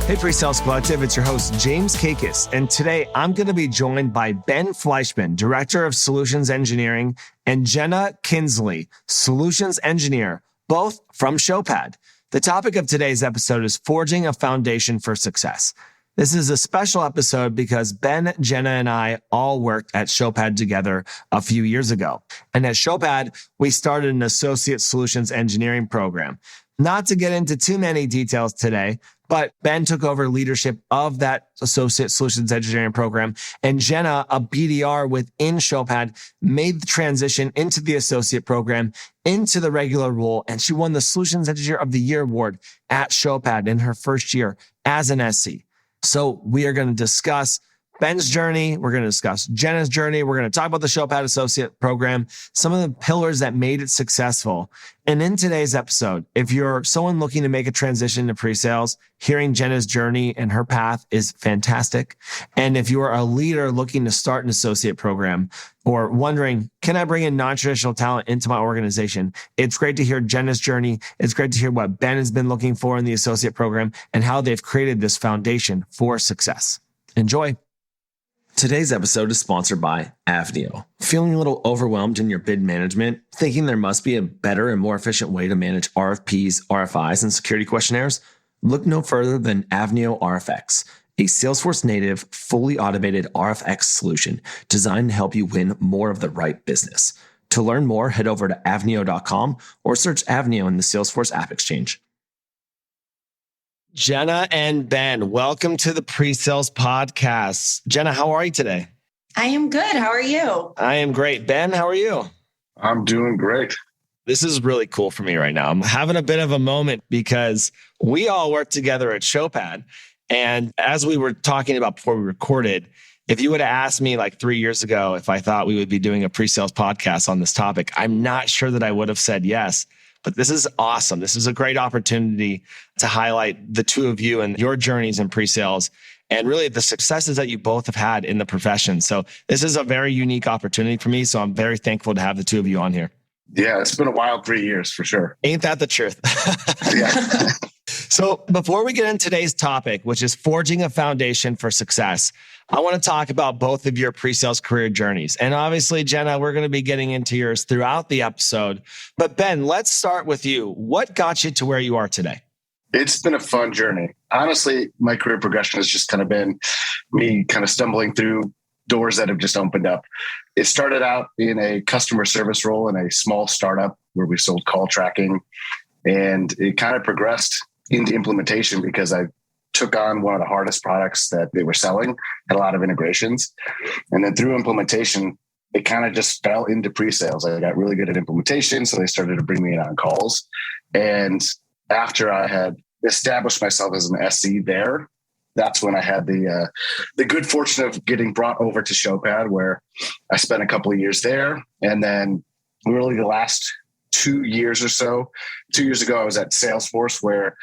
Hey, PreSales Collective, it's your host, James Kaikis, and today I'm going to be joined by Ben Fleishman, Director of Solutions Engineering, and Jenna Kienzle, Solutions Engineer, both from Showpad. The topic of today's episode is forging a foundation for success. This is a special episode because Ben, Jenna, and I all worked at Showpad together a few years ago. And at Showpad, we started an Associate Solutions Engineering program. Not to get into too many details today, but Ben took over leadership of that Associate Solutions Engineering program, and Jenna, a BDR within Showpad, made the transition into the associate program, into the regular role, and she won the Solutions Engineer of the Year award at Showpad in her first year as an SC. So we are going to discuss Ben's journey. We're going to discuss Jenna's journey. We're going to talk about the Showpad Associate Program, some of the pillars that made it successful. And in today's episode, if you're someone looking to make a transition to pre-sales, hearing Jenna's journey and her path is fantastic. And if you are a leader looking to start an associate program or wondering, can I bring in non-traditional talent into my organization? It's great to hear Jenna's journey. It's great to hear what Ben has been looking for in the associate program and how they've created this foundation for success. Enjoy. Today's episode is sponsored by Avneo. Feeling a little overwhelmed in your bid management? Thinking there must be a better and more efficient way to manage RFPs, RFIs, and security questionnaires? Look no further than Avneo RFX, a Salesforce native, fully automated RFX solution designed to help you win more of the right business. To learn more, head over to avneo.com or search Avneo in the Salesforce App Exchange. Jenna and Ben, welcome to the PreSales Podcast. Jenna, how are you today? I am good. How are you? I am great. Ben, how are you? I'm doing great. This is really cool for me right now. I'm having a bit of a moment because we all work together at Showpad. And as we were talking about before we recorded, if you would have asked me like 3 years ago if I thought we would be doing a PreSales podcast on this topic, I'm not sure that I would have said yes. But this is awesome. This is a great opportunity to highlight the two of you and your journeys in pre-sales and really the successes that you both have had in the profession. So this is a very unique opportunity for me. So I'm very thankful to have the two of you on here. Yeah, it's been a wild 3 years for sure. Ain't that the truth? Yeah. So before we get into today's topic, which is forging a foundation for success, I want to talk about both of your pre-sales career journeys. And obviously, Jenna, we're going to be getting into yours throughout the episode. But Ben, let's start with you. What got you to where you are today? It's been a fun journey. Honestly, my career progression has just kind of been me kind of stumbling through doors that have just opened up. It started out in a customer service role in a small startup where we sold call tracking. And it kind of progressed into implementation because I took on one of the hardest products that they were selling, had a lot of integrations. And then through implementation, it kind of just fell into pre-sales. I got really good at implementation, so they started to bring me in on calls. And after I had established myself as an SC there, that's when I had the good fortune of getting brought over to Showpad, where I spent a couple of years there. And then really the last 2 years or so, 2 years ago, I was at Salesforce, where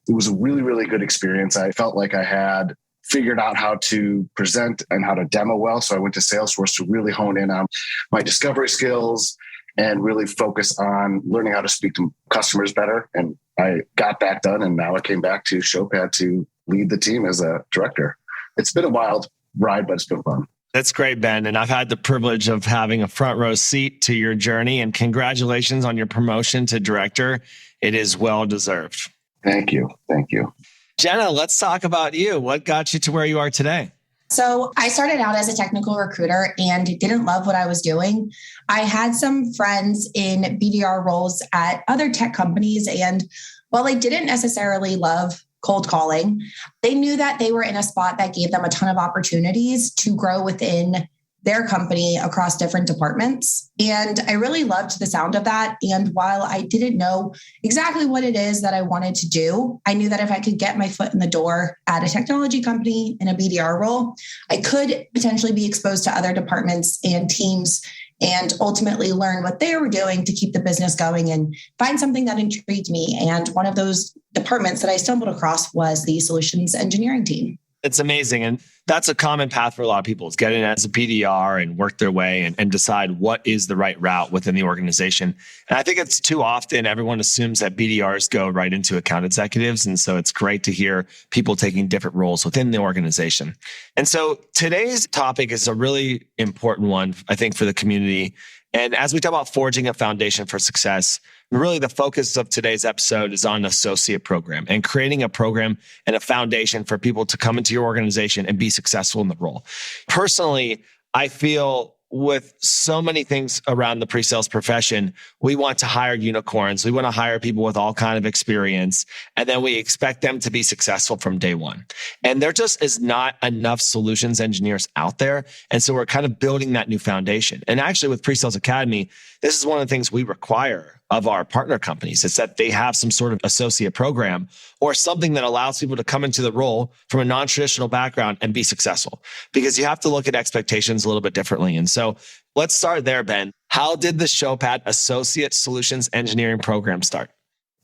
it was a really, really good experience. I felt like I had figured out how to present and how to demo well. So I went to Salesforce to really hone in on my discovery skills and really focus on learning how to speak to customers better. And I got that done. And now I came back to Showpad to lead the team as a director. It's been a wild ride, but it's been fun. That's great, Ben. And I've had the privilege of having a front row seat to your journey, and congratulations on your promotion to director. It is well deserved. Thank you. Thank you. Jenna, let's talk about you. What got you to where you are today? So I started out as a technical recruiter and didn't love what I was doing. I had some friends in BDR roles at other tech companies. And while I didn't necessarily love cold calling, they knew that they were in a spot that gave them a ton of opportunities to grow within their company across different departments. And I really loved the sound of that. And while I didn't know exactly what it is that I wanted to do, I knew that if I could get my foot in the door at a technology company in a BDR role, I could potentially be exposed to other departments and teams and ultimately learn what they were doing to keep the business going and find something that intrigued me. And one of those departments that I stumbled across was the solutions engineering team. It's amazing. And that's a common path for a lot of people is get in as a BDR and work their way and decide what is the right route within the organization. And I think it's too often everyone assumes that BDRs go right into account executives. And so it's great to hear people taking different roles within the organization. And so today's topic is a really important one, I think, for the community. And as we talk about forging a foundation for success, really the focus of today's episode is on associate program and creating a program and a foundation for people to come into your organization and be successful in the role. Personally, I feel with so many things around the pre-sales profession, we want to hire unicorns. We want to hire people with all kinds of experience. And then we expect them to be successful from day one. And there just is not enough solutions engineers out there. And so we're kind of building that new foundation. And actually with Pre-Sales Academy, this is one of the things we require of our partner companies. It's that they have some sort of associate program or something that allows people to come into the role from a non-traditional background and be successful, because you have to look at expectations a little bit differently. And so let's start there, Ben. How did the Showpad Associate Solutions Engineering program start?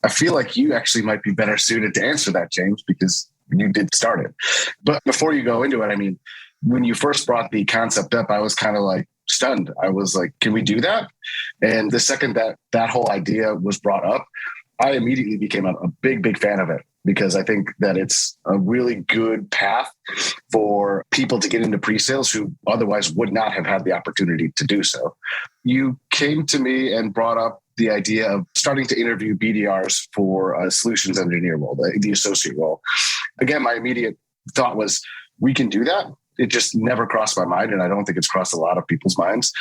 I feel like you actually might be better suited to answer that, James, because you did start it. But before you go into it, I mean, when you first brought the concept up, I was kind of like stunned. I was like, can we do that? And the second that whole idea was brought up, I immediately became a big fan of it, because I think that it's a really good path for people to get into pre-sales who otherwise would not have had the opportunity to do so. You came to me and brought up the idea of starting to interview BDRs for a solutions engineer role, the associate role. Again, my immediate thought was, we can do that. It just never crossed my mind, and I don't think it's crossed a lot of people's minds.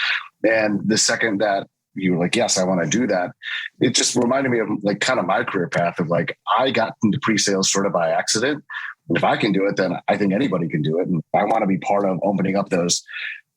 And the second that you were like, yes, I want to do that, it just reminded me of like kind of my career path of like, I got into pre-sales sort of by accident. And if I can do it, then I think anybody can do it. And I want to be part of opening up those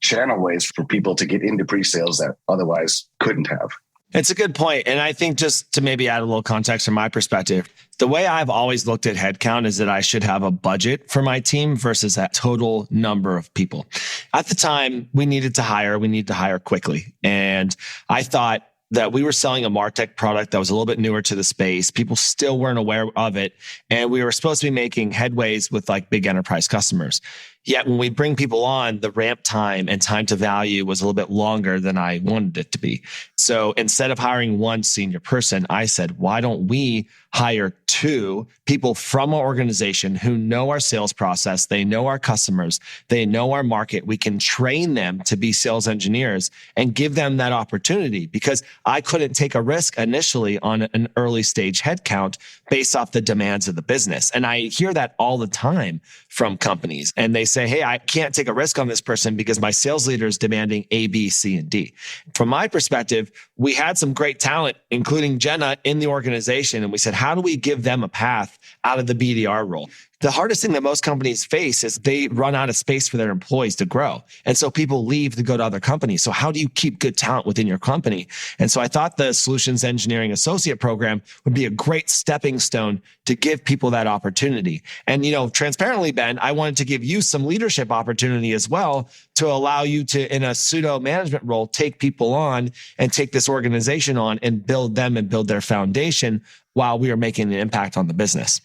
channel ways for people to get into pre-sales that otherwise couldn't have. It's a good point. And I think just to maybe add a little context from my perspective, the way I've always looked at headcount is that I should have a budget for my team versus a total number of people. At the time, we needed to hire quickly. And I thought that we were selling a MarTech product that was a little bit newer to the space. People still weren't aware of it. And we were supposed to be making headways with like big enterprise customers. Yet when we bring people on, the ramp time and time to value was a little bit longer than I wanted it to be. So instead of hiring one senior person, I said, why don't we hire two people from our organization who know our sales process, they know our customers, they know our market. We can train them to be sales engineers and give them that opportunity, because I couldn't take a risk initially on an early stage headcount based off the demands of the business. And I hear that all the time from companies. And they say, hey, I can't take a risk on this person because my sales leader is demanding A, B, C, and D. From my perspective, we had some great talent, including Jenna, in the organization. And we said, how do we give them a path out of the BDR role? The hardest thing that most companies face is they run out of space for their employees to grow. And so people leave to go to other companies. So how do you keep good talent within your company? And so I thought the Solutions Engineering Associate Program would be a great stepping stone to give people that opportunity. And, transparently, Ben, I wanted to give you some leadership opportunity as well to allow you to, in a pseudo management role, take people on and take this organization on and build them and build their foundation while we are making an impact on the business.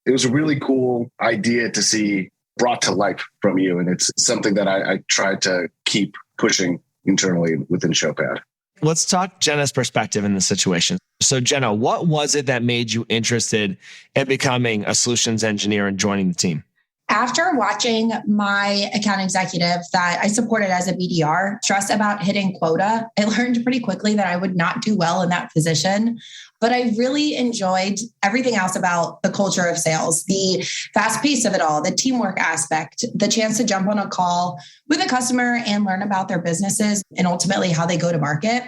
It was a really cool idea to see brought to life from you. And it's something that I tried to keep pushing internally within Showpad. Let's talk Jenna's perspective in the situation. So Jenna, what was it that made you interested in becoming a solutions engineer and joining the team? After watching my account executive that I supported as a BDR stress about hitting quota, I learned pretty quickly that I would not do well in that position. But I really enjoyed everything else about the culture of sales, the fast pace of it all, the teamwork aspect, the chance to jump on a call with a customer and learn about their businesses and ultimately how they go to market.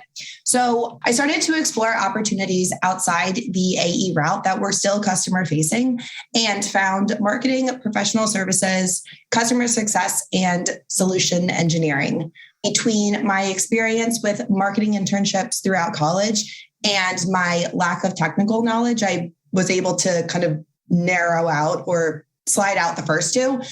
So I started to explore opportunities outside the AE route that were still customer facing and found marketing, professional services, customer success, and solution engineering. Between my experience with marketing internships throughout college and my lack of technical knowledge, I was able to kind of narrow out or slide out the first two.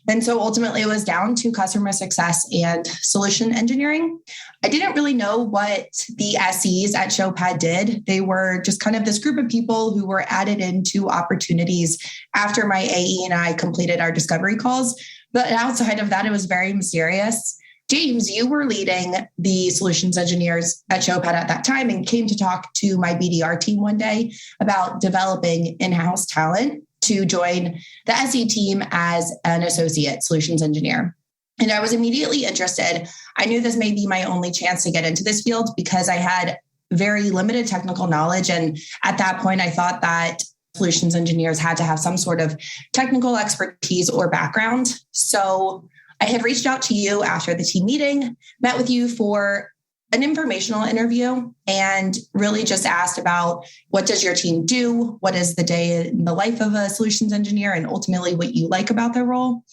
And so ultimately it was down to customer success and solution engineering. I didn't really know what the SEs at Showpad did. They were just kind of this group of people who were added into opportunities after my AE and I completed our discovery calls. But outside of that, it was very mysterious. James, you were leading the solutions engineers at Showpad at that time and came to talk to my BDR team one day about developing in-house talent to join the SE team as an associate solutions engineer. And I was immediately interested. I knew this may be my only chance to get into this field because I had very limited technical knowledge. And at that point, I thought that solutions engineers had to have some sort of technical expertise or background. So I had reached out to you after the team meeting, met with you for an informational interview, and really just asked about what does your team do? What is the day in the life of a solutions engineer, and ultimately what you like about their role.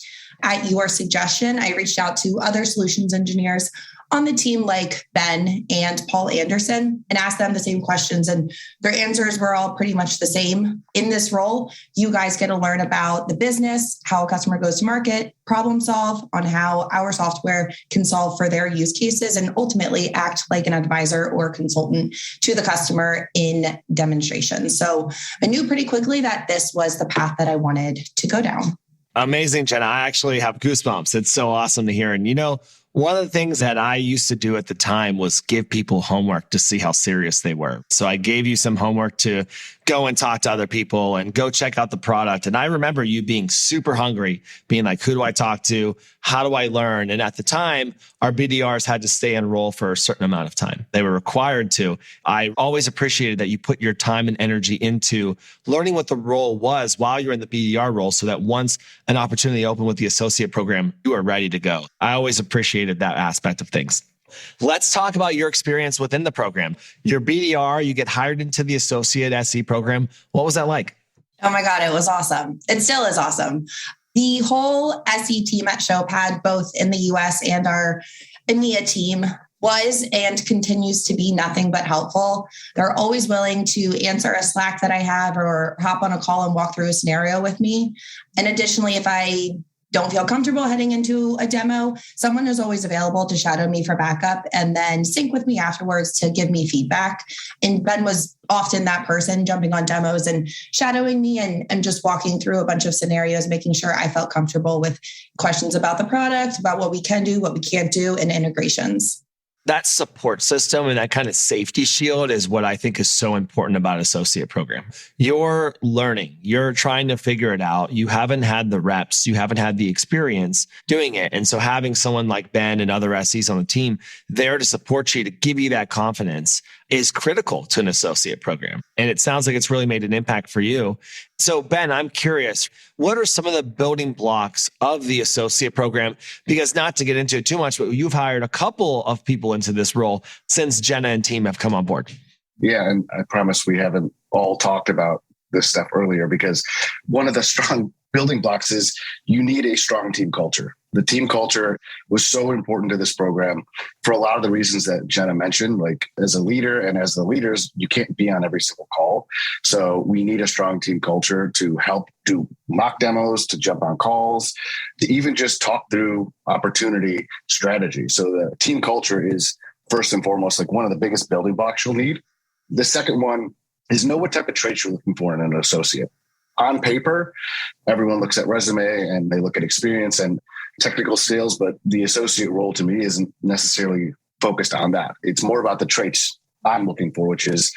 At your suggestion, I reached out to other solutions engineers on the team like Ben and Paul Anderson and asked them the same questions, and their answers were all pretty much the same. In this role, you guys get to learn about the business, how a customer goes to market, problem solve on how our software can solve for their use cases, and ultimately act like an advisor or consultant to the customer in demonstrations. So I knew pretty quickly that this was the path that I wanted to go down. Amazing, Jenna. I actually have goosebumps. It's so awesome to hear. And one of the things that I used to do at the time was give people homework to see how serious they were. So I gave you some homework to go and talk to other people and go check out the product. And I remember you being super hungry, being like, who do I talk to? How do I learn? And at the time, our BDRs had to stay in role for a certain amount of time. They were required to. I always appreciated that you put your time and energy into learning what the role was while you're in the BDR role so that once an opportunity opened with the associate program, you are ready to go. I always appreciated that aspect of things. Let's talk about your experience within the program. Your BDR, you get hired into the associate SE program. What was that like? Oh my God, it was awesome. It still is awesome. The whole SE team at Showpad, both in the US and our EMEA team, was and continues to be nothing but helpful. They're always willing to answer a Slack that I have or hop on a call and walk through a scenario with me. And additionally, if I don't feel comfortable heading into a demo, someone is always available to shadow me for backup and then sync with me afterwards to give me feedback. And Ben was often that person jumping on demos and shadowing me and just walking through a bunch of scenarios, making sure I felt comfortable with questions about the product, about what we can do, what we can't do, and integrations. That support system and that kind of safety shield is what I think is so important about associate program. You're learning, you're trying to figure it out. You haven't had the reps, you haven't had the experience doing it. And so having someone like Ben and other SEs on the team there to support you, to give you that confidence is critical to an associate program. And it sounds like it's really made an impact for you. So Ben, I'm curious, what are some of the building blocks of the associate program? Because not to get into it too much, but you've hired a couple of people into this role since Jenna and team have come on board. Yeah, and I promise we haven't all talked about this stuff earlier because one of the strong building blocks is you need a strong team culture. The team culture was so important to this program for a lot of the reasons that Jenna mentioned. Like as a leader and as the leaders, you can't be on every single call. So we need a strong team culture to help do mock demos, to jump on calls, to even just talk through opportunity strategy. So the team culture is first and foremost, like one of the biggest building blocks you'll need. The second one is know what type of traits you're looking for in an associate. On paper, everyone looks at resume and they look at experience and technical skills, but the associate role to me isn't necessarily focused on that. It's more about the traits I'm looking for, which is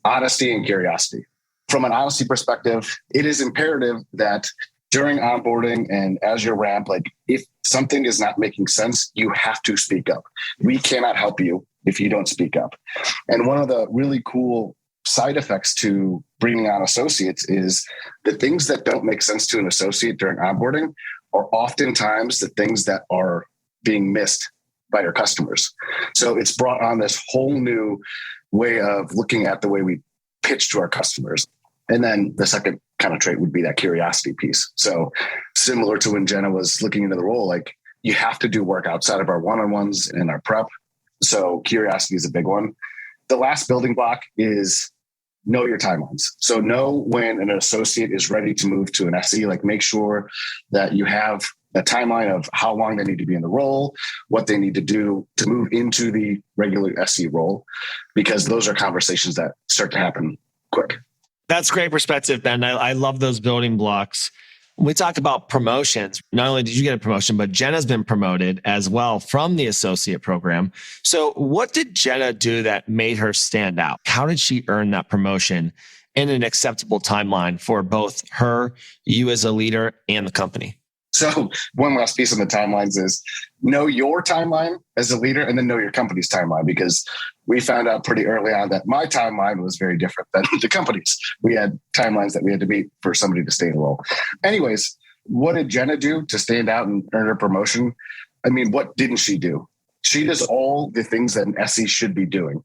honesty and curiosity. From an honesty perspective, it is imperative that during onboarding and as you ramp, like if something is not making sense, you have to speak up. We cannot help you if you don't speak up. And one of the really cool side effects to bringing on associates is the things that don't make sense to an associate during onboarding are oftentimes the things that are being missed by your customers. So it's brought on this whole new way of looking at the way we pitch to our customers. And then the second kind of trait would be that curiosity piece. So similar to when Jenna was looking into the role, like you have to do work outside of our one-on-ones and our prep. So curiosity is a big one. The last building block is know your timelines. So know when an associate is ready to move to an SE, like make sure that you have a timeline of how long they need to be in the role, what they need to do to move into the regular SE role, because those are conversations that start to happen quick. That's great perspective, Ben. I love those building blocks. When we talk about promotions, not only did you get a promotion, but Jenna's been promoted as well from the associate program. So what did Jenna do that made her stand out? How did she earn that promotion in an acceptable timeline for both her, you as a leader, and the company? So one last piece on the timelines is know your timeline as a leader and then know your company's timeline, because we found out pretty early on that my timeline was very different than the company's. We had timelines that we had to meet for somebody to stay in the role. Anyways, what did Jenna do to stand out and earn her promotion? I mean, what didn't she do? She does all the things that an SE should be doing.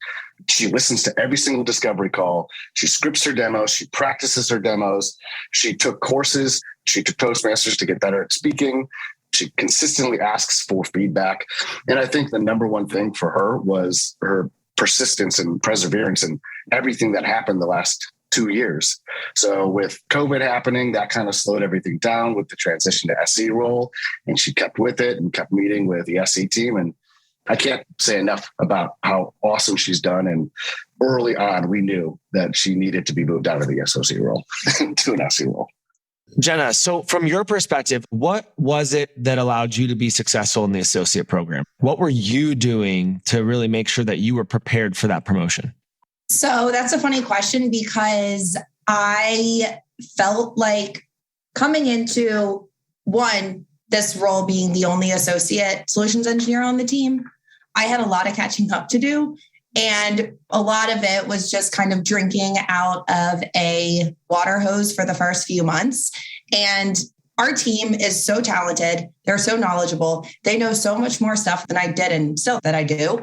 She listens to every single discovery call. She scripts her demos. She practices her demos. She took courses. She took Toastmasters to get better at speaking. She consistently asks for feedback. And I think the number one thing for her was her persistence and perseverance in everything that happened the last 2 years. So with COVID happening, that kind of slowed everything down with the transition to SE role. And she kept with it and kept meeting with the SE team. And I can't say enough about how awesome she's done. And early on, we knew that she needed to be moved out of the associate role to an SE role. Jenna, so from your perspective, what was it that allowed you to be successful in the associate program? What were you doing to really make sure that you were prepared for that promotion? So that's a funny question, because I felt like coming into this role being the only associate solutions engineer on the team, I had a lot of catching up to do. And a lot of it was just kind of drinking out of a water hose for the first few months. And our team is so talented. They're so knowledgeable. They know so much more stuff than I did and still that I do.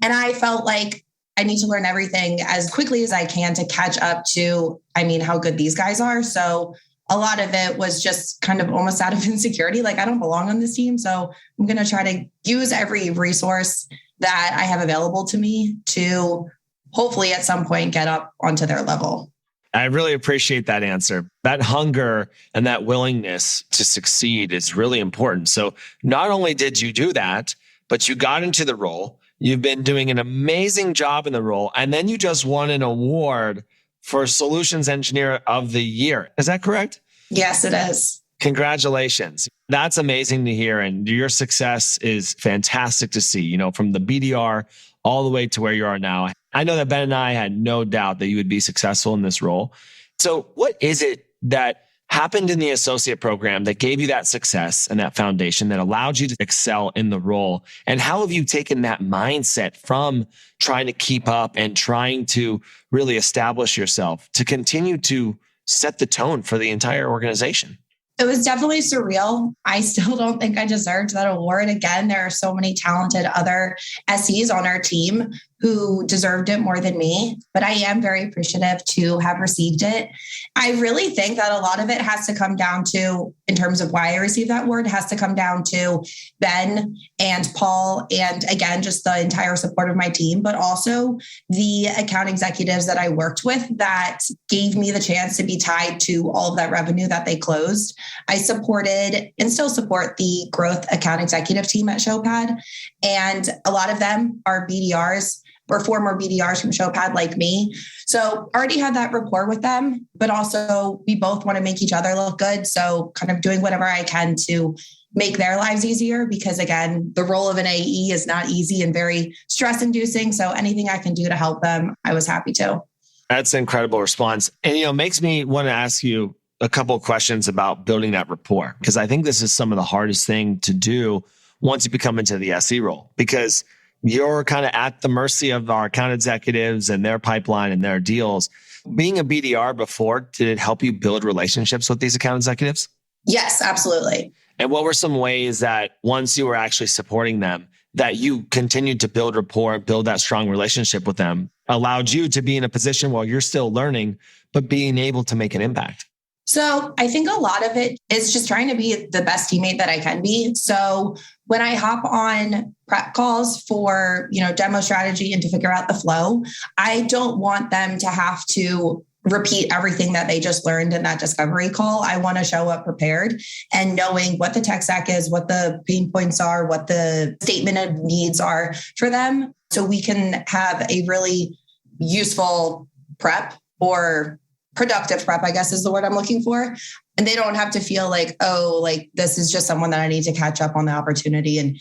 And I felt like I need to learn everything as quickly as I can to catch up to, how good these guys are. So a lot of it was just kind of almost out of insecurity. Like, I don't belong on this team. So I'm going to try to use every resource that I have available to me to hopefully at some point get up onto their level. I really appreciate that answer. That hunger and that willingness to succeed is really important. So not only did you do that, but you got into the role. You've been doing an amazing job in the role. And then you just won an award for Solutions Engineer of the Year. Is that correct? Yes, it is. Congratulations. That's amazing to hear. And your success is fantastic to see, from the BDR all the way to where you are now. I know that Ben and I had no doubt that you would be successful in this role. So what is it that happened in the associate program that gave you that success and that foundation that allowed you to excel in the role? And how have you taken that mindset from trying to keep up and trying to really establish yourself to continue to set the tone for the entire organization? It was definitely surreal. I still don't think I deserved that award. Again, there are so many talented other SEs on our team who deserved it more than me, but I am very appreciative to have received it. I really think that a lot of it has to come down to, in terms of why I received that award, has to come down to Ben and Paul, and again, just the entire support of my team, but also the account executives that I worked with that gave me the chance to be tied to all of that revenue that they closed. I supported and still support the growth account executive team at Showpad, and a lot of them are BDRs or former BDRs from Showpad like me. So already had that rapport with them, but also we both want to make each other look good. So kind of doing whatever I can to make their lives easier, because again, the role of an AE is not easy and very stress inducing. So anything I can do to help them, I was happy to. That's an incredible response. And, makes me want to ask you a couple of questions about building that rapport, because I think this is some of the hardest thing to do once you become into the SE role, because you're kind of at the mercy of our account executives and their pipeline and their deals. Being a BDR before, did it help you build relationships with these account executives? Yes, absolutely. And what were some ways that once you were actually supporting them, that you continued to build rapport, build that strong relationship with them, allowed you to be in a position while you're still learning, but being able to make an impact? So I think a lot of it is just trying to be the best teammate that I can be. So when I hop on prep calls for, demo strategy and to figure out the flow, I don't want them to have to repeat everything that they just learned in that discovery call. I want to show up prepared and knowing what the tech stack is, what the pain points are, what the statement of needs are for them. So we can have a really useful prep or productive prep, I guess is the word I'm looking for. And they don't have to feel like, oh, like this is just someone that I need to catch up on the opportunity. And,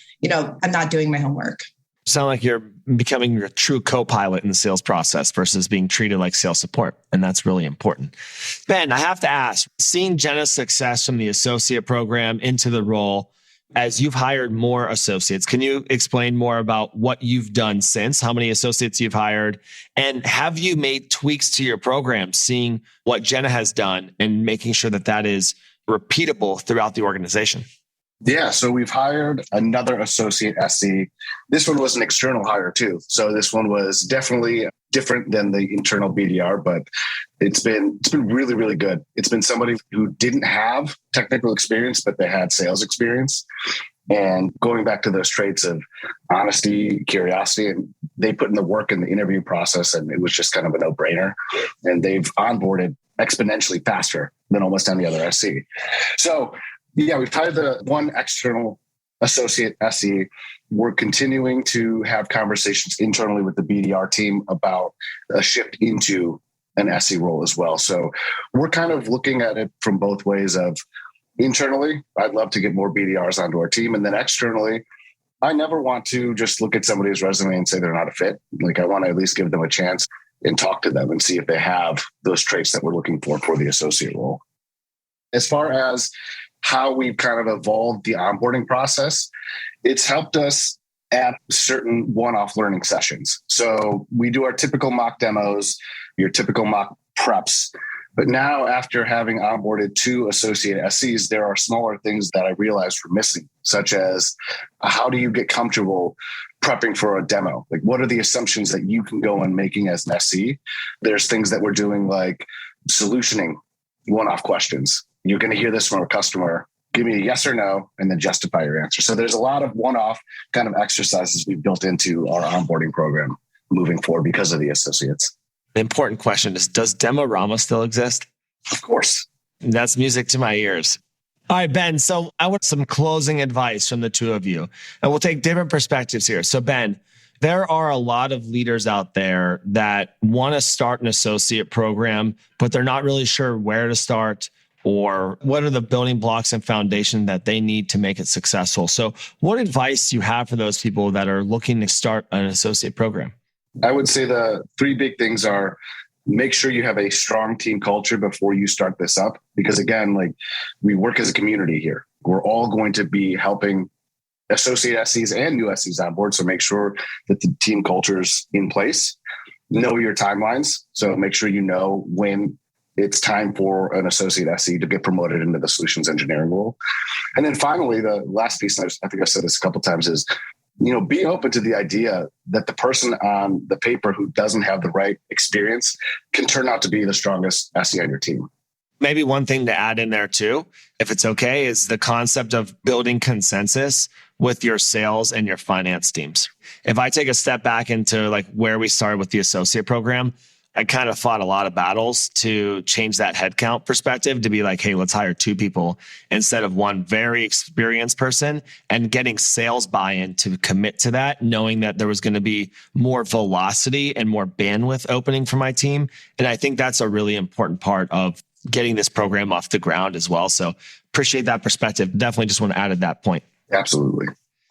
I'm not doing my homework. Sound like you're becoming a true co-pilot in the sales process versus being treated like sales support. And that's really important. Ben, I have to ask, seeing Jenna's success from the associate program into the role, as you've hired more associates, can you explain more about what you've done since, how many associates you've hired, and have you made tweaks to your program, seeing what Jenna has done and making sure that that is repeatable throughout the organization? Yeah, so we've hired another associate SE. This one was an external hire too. So this one was definitely different than the internal BDR, but it's been really, really good. It's been somebody who didn't have technical experience, but they had sales experience. And going back to those traits of honesty, curiosity, and they put in the work in the interview process, and it was just kind of a no-brainer. And they've onboarded exponentially faster than almost any other SE. So yeah, we've hired the one external associate SE. We're continuing to have conversations internally with the BDR team about a shift into an SE role as well. So we're kind of looking at it from both ways of internally, I'd love to get more BDRs onto our team. And then externally, I never want to just look at somebody's resume and say they're not a fit. Like I want to at least give them a chance and talk to them and see if they have those traits that we're looking for the associate role. As far as how we've kind of evolved the onboarding process, it's helped us at certain one-off learning sessions. So we do our typical mock demos, your typical mock preps. But now after having onboarded 2 associate SEs, there are smaller things that I realized were missing, such as how do you get comfortable prepping for a demo? Like what are the assumptions that you can go on making as an SE? There's things that we're doing like solutioning one-off questions. You're going to hear this from a customer. Give me a yes or no, and then justify your answer. So there's a lot of one-off kind of exercises we've built into our onboarding program moving forward because of the associates. The important question is, does Demorama still exist? Of course. That's music to my ears. All right, Ben. So I want some closing advice from the two of you, and we'll take different perspectives here. So Ben, there are a lot of leaders out there that want to start an associate program, but they're not really sure where to start or what are the building blocks and foundation that they need to make it successful. So what advice do you have for those people that are looking to start an associate program? I would say the 3 big things are make sure you have a strong team culture before you start this up. Because again, like we work as a community here. We're all going to be helping associate SEs and new SEs on board. So make sure that the team culture is in place. Know your timelines. So make sure you know when it's time for an associate SE to get promoted into the solutions engineering role. And then finally, the last piece, and I think I've said this a couple of times, is be open to the idea that the person on the paper who doesn't have the right experience can turn out to be the strongest SE on your team. Maybe one thing to add in there too, if it's okay, is the concept of building consensus with your sales and your finance teams. If I take a step back into like where we started with the associate program, I kind of fought a lot of battles to change that headcount perspective to be like, hey, let's hire 2 people instead of one very experienced person, and getting sales buy-in to commit to that, knowing that there was going to be more velocity and more bandwidth opening for my team. And I think that's a really important part of getting this program off the ground as well. So appreciate that perspective. Definitely just want to add at that point. Absolutely.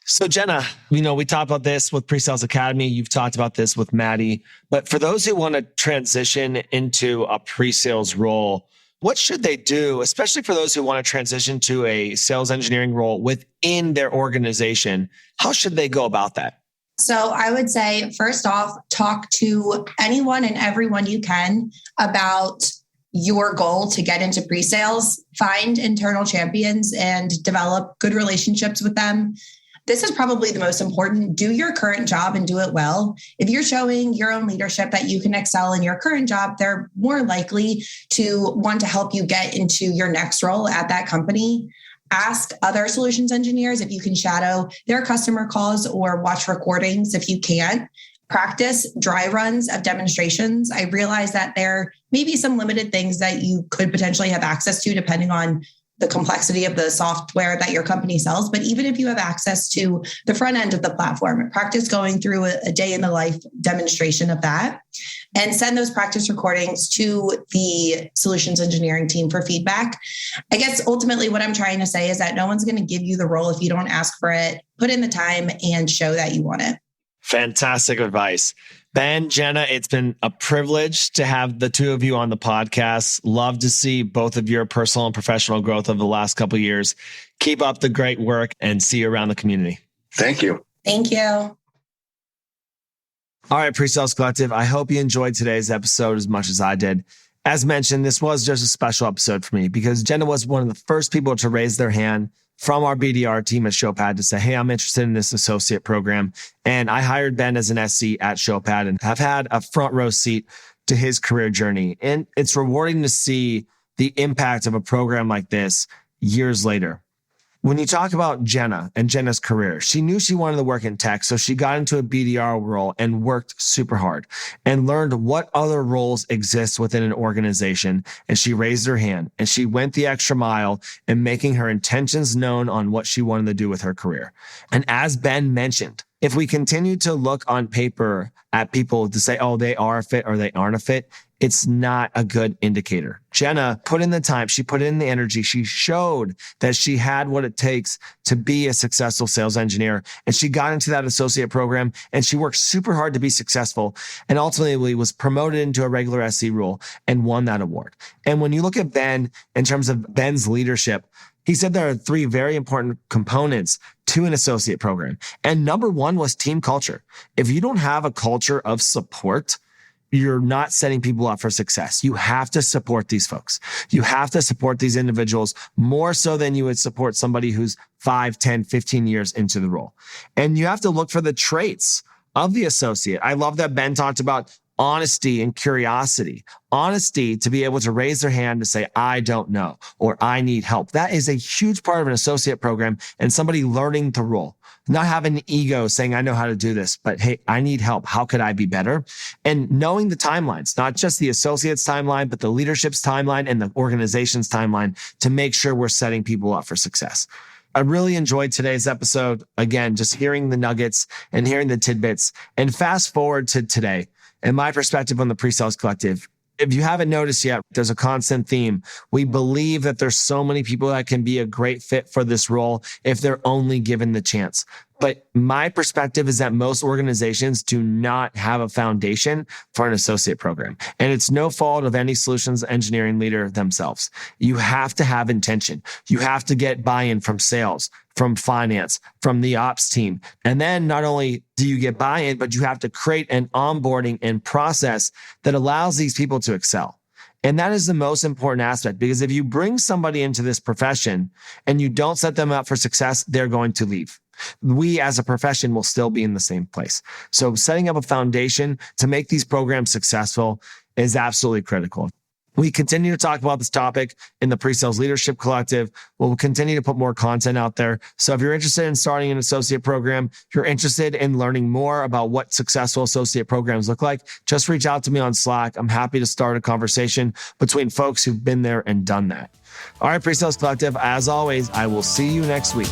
So Jenna, we talked about this with PreSales Academy. You've talked about this with Maddie. But for those who want to transition into a pre-sales role, what should they do, especially for those who want to transition to a sales engineering role within their organization? How should they go about that? So I would say, first off, talk to anyone and everyone you can about your goal to get into pre-sales. Find internal champions and develop good relationships with them. This is probably the most important. Do your current job and do it well. If you're showing your own leadership that you can excel in your current job, they're more likely to want to help you get into your next role at that company. Ask other solutions engineers if you can shadow their customer calls or watch recordings if you can't. practice dry runs of demonstrations. I realized that there may be some limited things that you could potentially have access to depending on the complexity of the software that your company sells. But even if you have access to the front end of the platform, practice going through a day in the life demonstration of that and send those practice recordings to the solutions engineering team for feedback. I guess ultimately what I'm trying to say is that no one's going to give you the role if you don't ask for it. Put in the time and show that you want it. Fantastic advice. Ben, Jenna, it's been a privilege to have the two of you on the podcast. Love to see both of your personal and professional growth over the last couple of years. Keep up the great work and see you around the community. Thank you. Thank you. All right, PreSales Collective, I hope you enjoyed today's episode as much as I did. As mentioned, this was just a special episode for me because Jenna was one of the first people to raise their hand from our BDR team at Showpad to say, hey, I'm interested in this associate program. And I hired Ben as an SC at Showpad and have had a front row seat to his career journey. And it's rewarding to see the impact of a program like this years later. When you talk about Jenna and Jenna's career, she knew she wanted to work in tech, so she got into a BDR role and worked super hard and learned what other roles exist within an organization. And she raised her hand and she went the extra mile in making her intentions known on what she wanted to do with her career. And as Ben mentioned, if we continue to look on paper at people to say, oh, they are a fit or they aren't a fit, it's not a good indicator. Jenna put in the time. She put in the energy. She showed that she had what it takes to be a successful sales engineer. And she got into that associate program and she worked super hard to be successful and ultimately was promoted into a regular SC role and won that award. And when you look at Ben, in terms of Ben's leadership, he said there are 3 very important components to an associate program. And number 1 was team culture. If you don't have a culture of support, you're not setting people up for success. You have to support these folks. You have to support these individuals more so than you would support somebody who's 5, 10, 15 years into the role. And you have to look for the traits of the associate. I love that Ben talked about honesty and curiosity. Honesty to be able to raise their hand to say, I don't know, or I need help. That is a huge part of an associate program and somebody learning the role. Not having an ego saying, I know how to do this, but hey, I need help. How could I be better? And knowing the timelines, not just the associate's timeline, but the leadership's timeline and the organization's timeline to make sure we're setting people up for success. I really enjoyed today's episode. Again, just hearing the nuggets and hearing the tidbits. And fast forward to today and my perspective on the PreSales Collective. If you haven't noticed yet, there's a constant theme. We believe that there's so many people that can be a great fit for this role if they're only given the chance. But my perspective is that most organizations do not have a foundation for an associate program. And it's no fault of any solutions engineering leader themselves. You have to have intention. You have to get buy-in from sales, from finance, from the ops team. And then not only do you get buy-in, but you have to create an onboarding and process that allows these people to excel. And that is the most important aspect, because if you bring somebody into this profession and you don't set them up for success, they're going to leave. We as a profession will still be in the same place. So setting up a foundation to make these programs successful is absolutely critical. We continue to talk about this topic in the PreSales Leadership Collective. We'll continue to put more content out there. So if you're interested in starting an associate program, if you're interested in learning more about what successful associate programs look like, just reach out to me on Slack. I'm happy to start a conversation between folks who've been there and done that. All right, PreSales Collective, as always, I will see you next week.